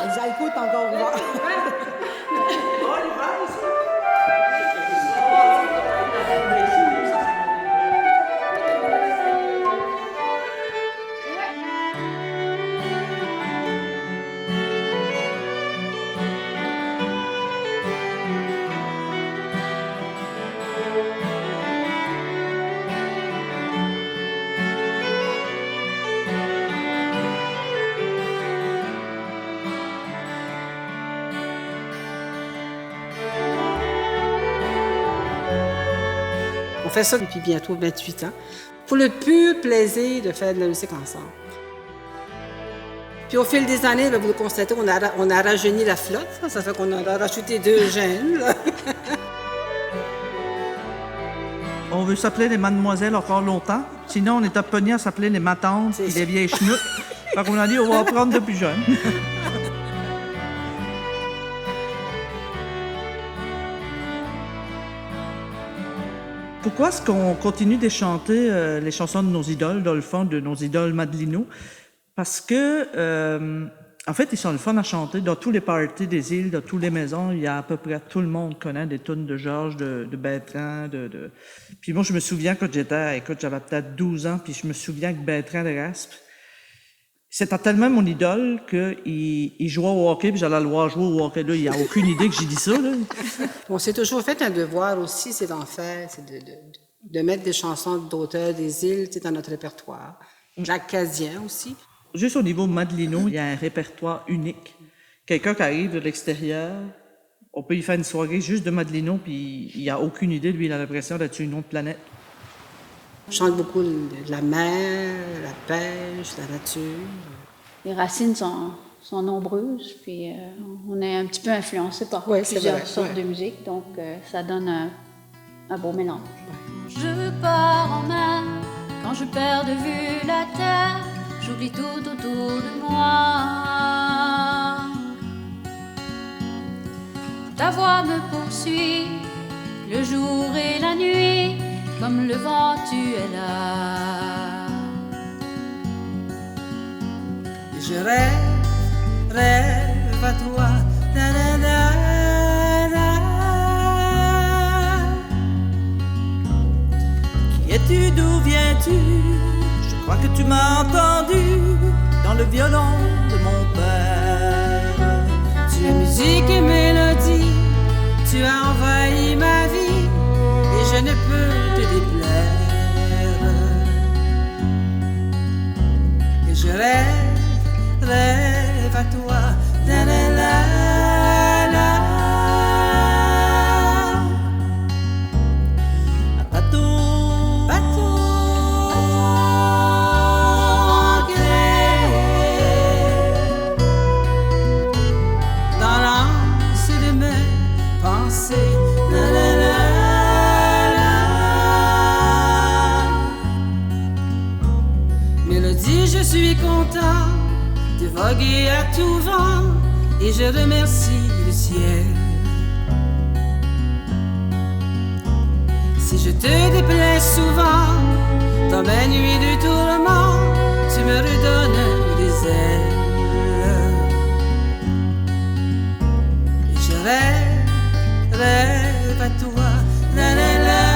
Elle dit, écoute encore, va. On fait ça depuis bientôt 28 ans, pour le pur plaisir de faire de la musique ensemble. Puis au fil des années, vous le constatez, on a rajeuni la flotte, ça fait qu'on a rajouté 2 jeunes. Là. On veut s'appeler les mademoiselles encore longtemps, sinon on est apprenés à s'appeler les matantes et les vieilles chenoutes. Fait qu'on a dit, on va apprendre depuis jeune. Pourquoi est-ce qu'on continue de chanter les chansons de nos idoles, dans le fond, de nos idoles Madelino? Parce que, en fait, ils sont le fun à chanter. Dans tous les parties des îles, dans toutes les maisons, il y a à peu près tout le monde connaît des tunes de Georges, de Bertrand, Puis moi, je me souviens quand j'avais peut-être 12 ans, puis je me souviens que Bertrand de Raspe, c'était tellement mon idole qu'il jouait au hockey, puis j'allais le voir jouer au hockey. Là, il n'y a aucune idée que j'ai dit ça. Là. On s'est toujours fait un devoir aussi, c'est d'en faire, c'est de mettre des chansons d'auteurs des îles dans notre répertoire. Jacques Cazien aussi. Juste au niveau Madelino, il y a un répertoire unique. Quelqu'un qui arrive de l'extérieur, on peut y faire une soirée juste de Madelino, puis il n'a aucune idée, lui, il a l'impression d'être sur une autre planète. On chante beaucoup de la mer, la pêche, la nature. Les racines sont nombreuses, puis on est un petit peu influencé par plusieurs sortes de musique, donc ça donne un beau mélange. Je pars en mer quand je perds de vue la terre, j'oublie tout autour de moi. Ta voix me poursuit le jour et la nuit, comme le vent tu es là. Je rêve à toi. Na, na, na, na. Qui es-tu, d'où viens-tu? Je crois que tu m'as entendu dans le violon de mon père. Tu es musique et mélodie, tu as envahi ma vie et je ne peux te déplaire. Et je rêve à toi. La, la, la, la. Un bateau dans l'anse de mes pensées. La, la, la. Mélodie, je suis content de voguer à tout vent et je remercie le ciel. Si je te déplais souvent dans mes nuits de tourment, tu me redonnes des ailes. Et je rêve à toi. La, la, la.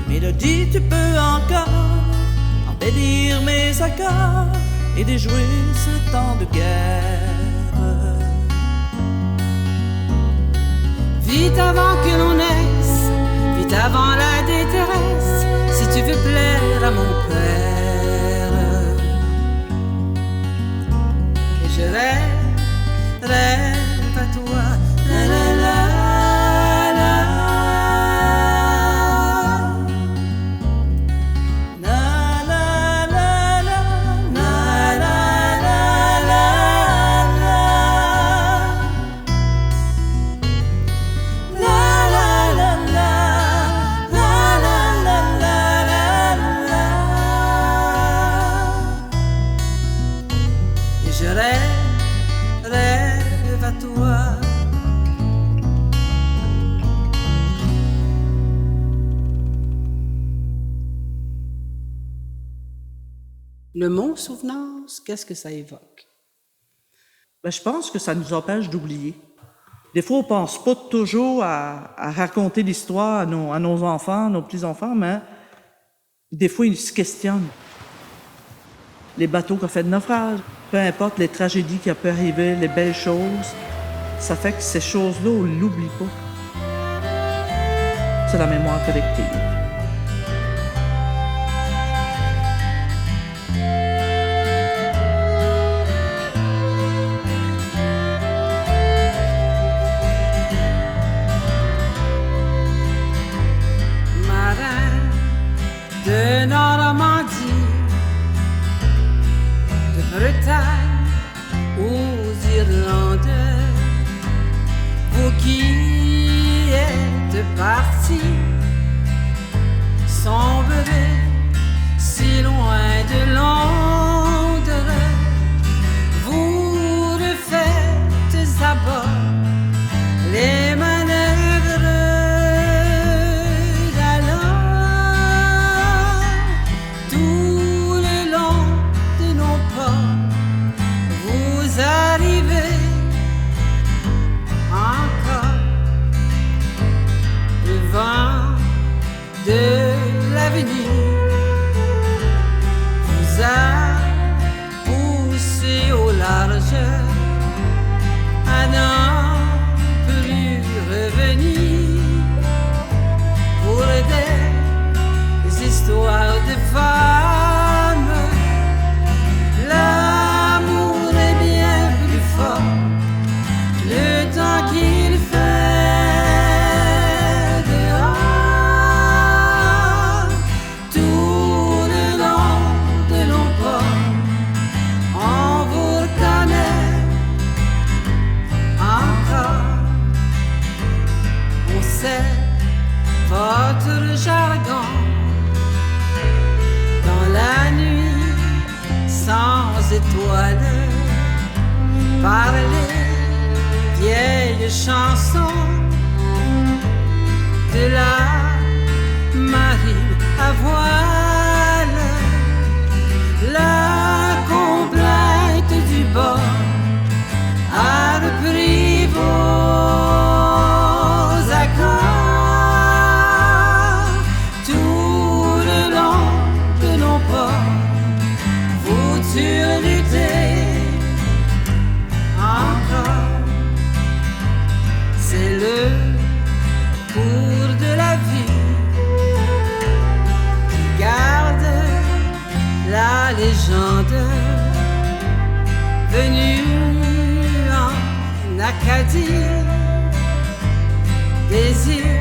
Mélodie, tu peux encore embellir mes accords et déjouer ce temps de guerre. Vite avant que l'on naisse, vite avant la détresse, si tu veux plaire à mon père. Et je rêve à toi. La, la, la. La je rêve à toi. Le mot souvenance, qu'est-ce que ça évoque? Ben, je pense que ça nous empêche d'oublier. Des fois, on pense pas toujours à raconter l'histoire à nos enfants, à nos petits-enfants, mais des fois, ils se questionnent. Les bateaux qui ont fait de naufrage, peu importe les tragédies qui ont pu arriver, les belles choses, ça fait que ces choses-là, on ne l'oublie pas. C'est la mémoire collective. De Normandie, de Bretagne aux Irlandais, vous qui êtes partis, sombrez si loin de Londres, vous refaites à bord les manœuvres de l'avenir vous a poussé au large à n'en plus revenir pour des histoires de femmes. L'amour est bien plus fort le temps qu'il fait. Votre jargon dans la nuit sans étoiles, par les vieilles chansons de la marine à voile, la complainte du bord a repris vos accords. C'est le cours de la vie qui garde la légende venue en Acadie, des îles